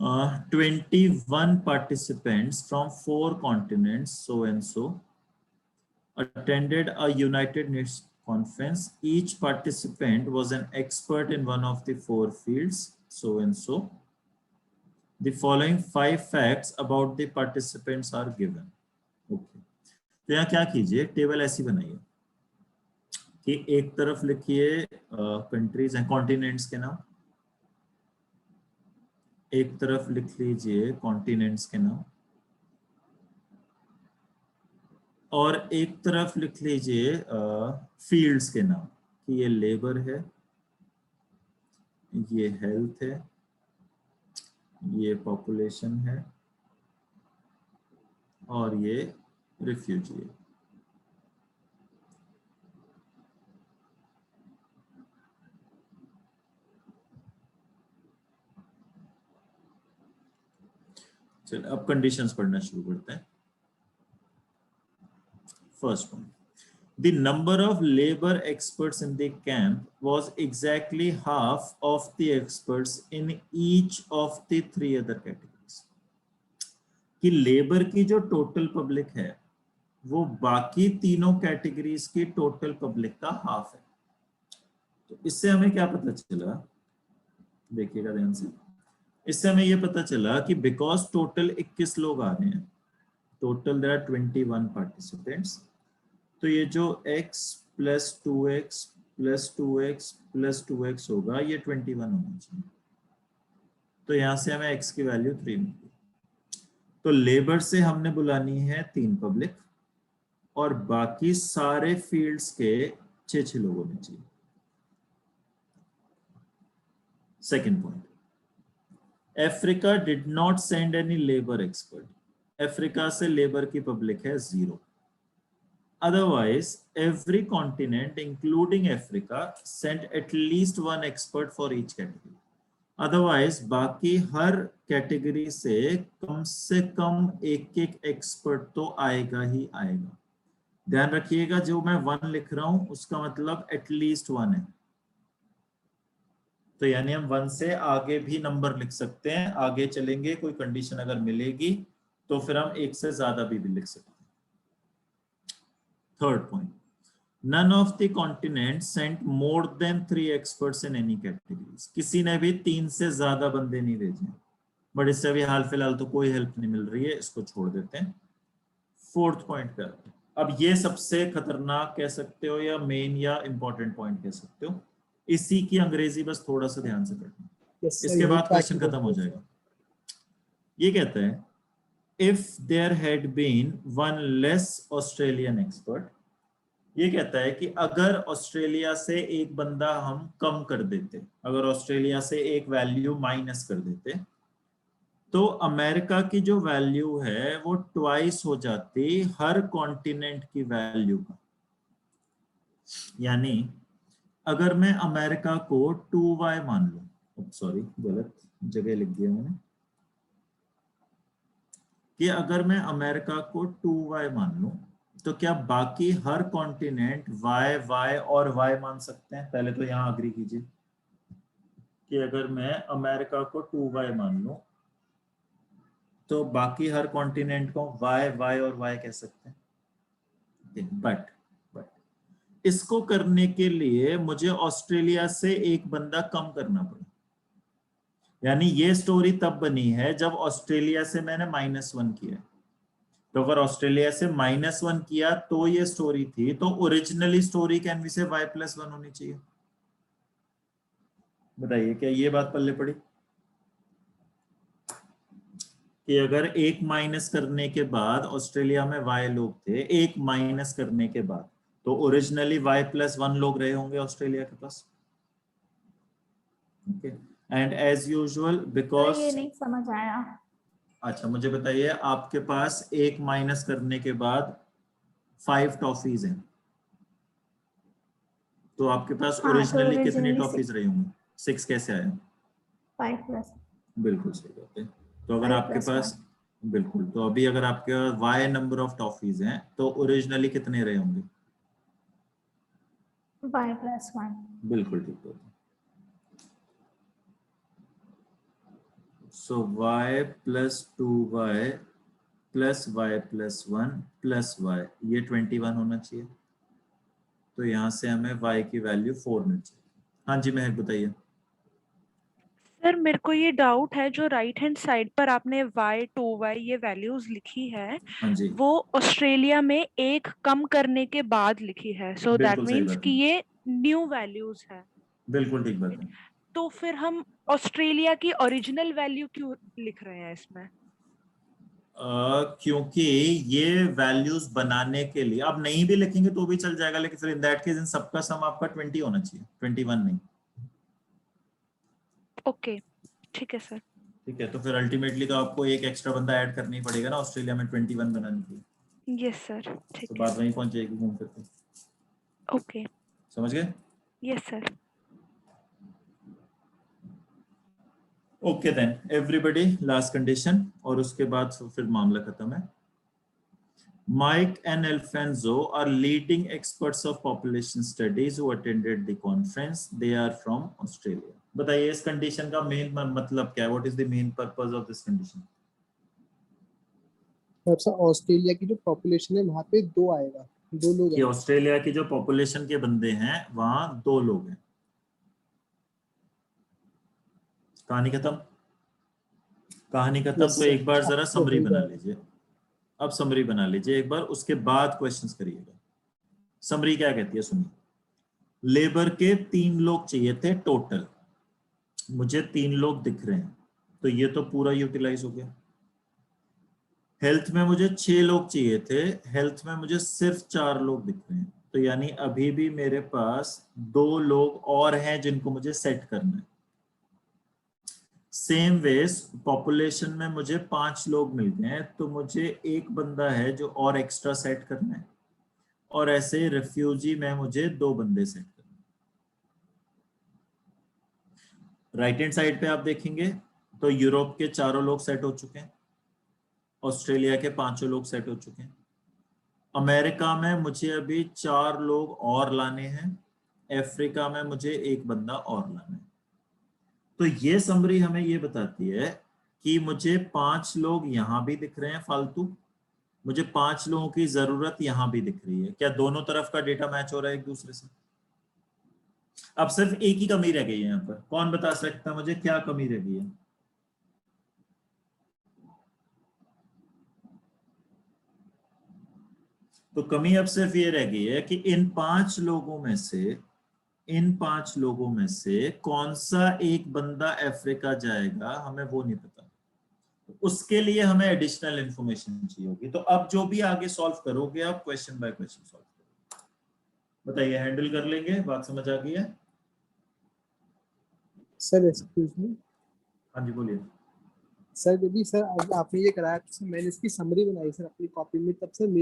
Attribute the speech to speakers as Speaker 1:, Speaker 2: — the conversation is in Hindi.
Speaker 1: 21 participants from 4 continents, so and so, attended a United Nations conference. Each participant was an expert in one of the 4 fields, so and so. The following 5 facts about the participants are given. Okay. तो यहाँ क्या कीजिए, टेबल ऐसी बनाइए कि एक तरफ लिखिए कंट्रीज हैं, कॉन्टिनेंट्स के नाम, एक तरफ लिख लीजिए कॉन्टिनेंट्स के नाम, और एक तरफ लिख लीजिए फील्ड्स के नाम कि ये लेबर है, ये हेल्थ है, ये पॉपुलेशन है, और ये रिफ्यूजी है। चलिए अब कंडीशंस पढ़ना शुरू करते हैं। First one, the number of labor experts in the camp was exactly half of the experts in each of the 3 other categories. कि लेबर की जो टोटल पब्लिक है वो बाकी तीनों कैटेगरीज की टोटल पब्लिक का हाफ है। तो इससे हमें क्या पता चला, देखिएगा ध्यान से, इससे हमें ये पता चला कि बिकॉज टोटल 21 लोग आ रहे हैं, टोटल देयर आर 21 पार्टिसिपेंट्स, तो ये जो x plus 2x plus 2x plus 2x होगा ये 21 होना चाहिए। तो यहां से हमें x की वैल्यू 3 मिली। तो लेबर से हमने बुलानी है 3 पब्लिक और बाकी सारे फील्ड्स के 6 लोग होने चाहिए। Second point, Africa did not send any labour expert. Africa से लेबर की पब्लिक है 0। Otherwise, every continent, including Africa, sent at least 1 expert for each category. Otherwise, बाकी हर कैटेगरी से कम एक एक्सपर्ट तो आएगा ही आएगा। ध्यान रखिएगा, जो मैं 1 लिख रहा हूं उसका मतलब एटलीस्ट 1 है। तो यानी हम 1 से आगे भी नंबर लिख सकते हैं, आगे चलेंगे कोई कंडीशन अगर मिलेगी तो फिर हम 1 से ज्यादा भी लिख सकते हैं। Third point, none of the continents sent more than 3 experts in any categories. किसी ने भी 3 से ज्यादा बंदे नहीं भेजे, बट इससे अभी हाल फिलहाल तो कोई हेल्प नहीं मिल रही है, इसको छोड़ देते हैं। फोर्थ पॉइंट पे आते हैं। अब ये सबसे खतरनाक कह सकते हो या मेन या इंपॉर्टेंट पॉइंट कह सकते हो, इसी की अंग्रेजी बस थोड़ा सा ध्यान से पढ़ना, इसके बाद क्वेश्चन खत्म हो जाएगा। ये कहता है if there had been 1 less Australian expert, ये कहता है कि अगर ऑस्ट्रेलिया से एक बंदा हम कम कर देते, अगर ऑस्ट्रेलिया से एक वैल्यू माइनस कर देते, तो अमेरिका की जो वैल्यू है वो ट्वाइस हो जाती हर कॉन्टिनेंट की वैल्यू का। यानी अगर मैं अमेरिका को 2y मान लूं, सॉरी गलत जगह लिख दिया मैंने, कि अगर मैं अमेरिका को 2y मान लूं तो क्या बाकी हर कॉन्टिनेंट y और y मान सकते हैं? पहले तो यहां अग्री कीजिए कि अगर मैं अमेरिका को 2y मान लूं तो बाकी हर कॉन्टिनेंट को y और y कह सकते हैं। बट इसको करने के लिए मुझे ऑस्ट्रेलिया से एक बंदा कम करना पड़ा। यानी ये स्टोरी तब बनी है जब ऑस्ट्रेलिया से मैंने -1 किया। तो अगर ऑस्ट्रेलिया से -1 किया तो ये स्टोरी थी, तो ओरिजिनली स्टोरी कैन वी से y+1 होनी चाहिए। बताइए क्या ये बात पल्ले पड़ी कि अगर एक माइनस करने के बाद ऑस्ट्रेलिया में y लोग थे, एक माइनस करने के बाद, तो ओरिजिनली y+1 लोग रहे होंगे ऑस्ट्रेलिया के पास। Okay, and as usual because
Speaker 2: ये नहीं समझ आया।
Speaker 1: अच्छा मुझे बताइए, आपके पास एक माइनस करने के बाद 5 टॉफीज हैं, तो आपके पास ओरिजिनली कितनी टॉफीज रही होंगी? 6 कैसे आया?
Speaker 2: 5+।
Speaker 1: बिल्कुल सही बात है। तो अगर आपके पास बिल्कुल, तो अभी अगर आपके y नंबर ऑफ टॉफीज हैं तो ओरिजिनली कितने रहे होंगे?
Speaker 2: y+1।
Speaker 1: बिल्कुल ठीक है। So y plus 2y plus y plus 1 plus y, ये 21 होना चाहिए। तो यहाँ से हमें y की वैल्यू 4 मिल जाएगी। हाँ जी महक बताइए।
Speaker 3: सर मेरे को ये डाउट है, जो राइट हैंड साइड पर आपने y 2y ये वैल्यूज लिखी है,
Speaker 1: हाँ जी
Speaker 3: वो ऑस्ट्रेलिया में एक कम करने के बाद लिखी है, सो दैट
Speaker 1: बिल्कुल सही
Speaker 3: मीन्स
Speaker 1: बात
Speaker 3: कि
Speaker 1: है,
Speaker 3: ये न्यू वैल्यूज है।
Speaker 1: बिल्कुल ठीक बात है।
Speaker 3: तो फिर हम ऑस्ट्रेलिया की ओरिजिनल वैल्यू क्यों लिख रहे हैं इसमें?
Speaker 1: क्योंकि ये वैल्यूज बनाने के लिए आप नहीं भी लिखेंगे तो भी चल जाएगा, लेकिन फिर इन दैट केस इन सबका सम आपका 20 होना चाहिए, 21 नहीं।
Speaker 3: ओके ठीक है सर।
Speaker 1: ठीक है, तो फिर अल्टीमेटली तो आपको एक एक्स्ट्रा बंदा ऐड करना ही पड़ेगा ना ऑस्ट्रेलिया में 21 बनाने के लिए।
Speaker 3: यस सर
Speaker 1: तो
Speaker 3: ठीक है।
Speaker 1: बात वहीं पहुंच जाएगी घूम फिर के।
Speaker 3: ओके
Speaker 1: समझ गए?
Speaker 3: Yes sir.
Speaker 1: Okay then everybody, last condition और उसके बाद फिर मामला खत्म है। Mike and Alfonso are leading experts of population studies who attended the conference. They are from Australia. बताइए इस कंडीशन का मेन मतलब क्या है? What is the main purpose of this condition?
Speaker 4: Sir Australia की जो पॉपुलेशन है वहाँ पे 2 आएगा, 2 लोग
Speaker 1: कि
Speaker 4: हैं।
Speaker 1: ऑस्ट्रेलिया की जो पॉपुलेशन के बंदे हैं वहां 2 लोग हैं। कहानी खत्म। कहानी खत्म।
Speaker 4: Yes,
Speaker 1: तो
Speaker 4: sir.
Speaker 1: एक बार जरा
Speaker 4: तो
Speaker 1: समरी
Speaker 4: हो
Speaker 1: बना
Speaker 4: जाएगा।
Speaker 1: लीजिए। अब समरी बना लीजिए एक बार, उसके बाद क्वेश्चंस करिएगा। समरी क्या कहती है सुनिए। लेबर के 3 लोग चाहिए थे टोटल, मुझे 3 लोग दिख रहे हैं, तो ये तो पूरा यूटिलाइज हो गया। हेल्थ में मुझे 6 लोग चाहिए थे, हेल्थ में मुझे सिर्फ 4 लोग दिख रहे हैं, तो यानी अभी भी मेरे पास 2 लोग और हैं जिनको मुझे सेट करना है। सेम वेज पॉपुलेशन में मुझे 5 लोग मिल गए हैं, तो मुझे एक बंदा है जो और एक्स्ट्रा सेट करना है, और ऐसे रिफ्यूजी में मुझे 2 बंदे सेट करना है। राइट हैंड साइड पे आप देखेंगे तो यूरोप के 4 लोग सेट हो चुके हैं, ऑस्ट्रेलिया के 5 लोग सेट हो चुके हैं, अमेरिका में मुझे अभी 4 लोग और लाने हैं, अफ्रीका में मुझे एक बंदा और लाना है। तो ये समरी हमें ये बताती है कि मुझे 5 लोग यहां भी दिख रहे हैं फालतू, मुझे 5 लोगों की जरूरत यहां भी दिख रही है। क्या दोनों तरफ का डेटा मैच हो रहा है एक दूसरे से? अब सिर्फ एक ही कमी रह गई है यहाँ पर, कौन बता सकता है मुझे क्या कमी रह गई है? तो कमी अब सिर्फ ये रह गई है कि इन 5 लोगों में से कौन सा एक बंदा अफ्रीका जाएगा, हमें वो नहीं पता। उसके लिए हमें एडिशनल इंफॉर्मेशन चाहिए होगी। तो अब जो भी आगे सॉल्व करोगे आप क्वेश्चन बाय क्वेश्चन सॉल्व करोगे। बताइए, हैंडल कर लेंगे? बात समझ आ गई है?
Speaker 4: सर एक्सक्यूज मी
Speaker 1: हाँ जी बोलिए।
Speaker 4: सर, यदि सर आपने ये कराया तो सर मैंने इसकी समरी बनाई सर अपनी कॉपी में, तब सर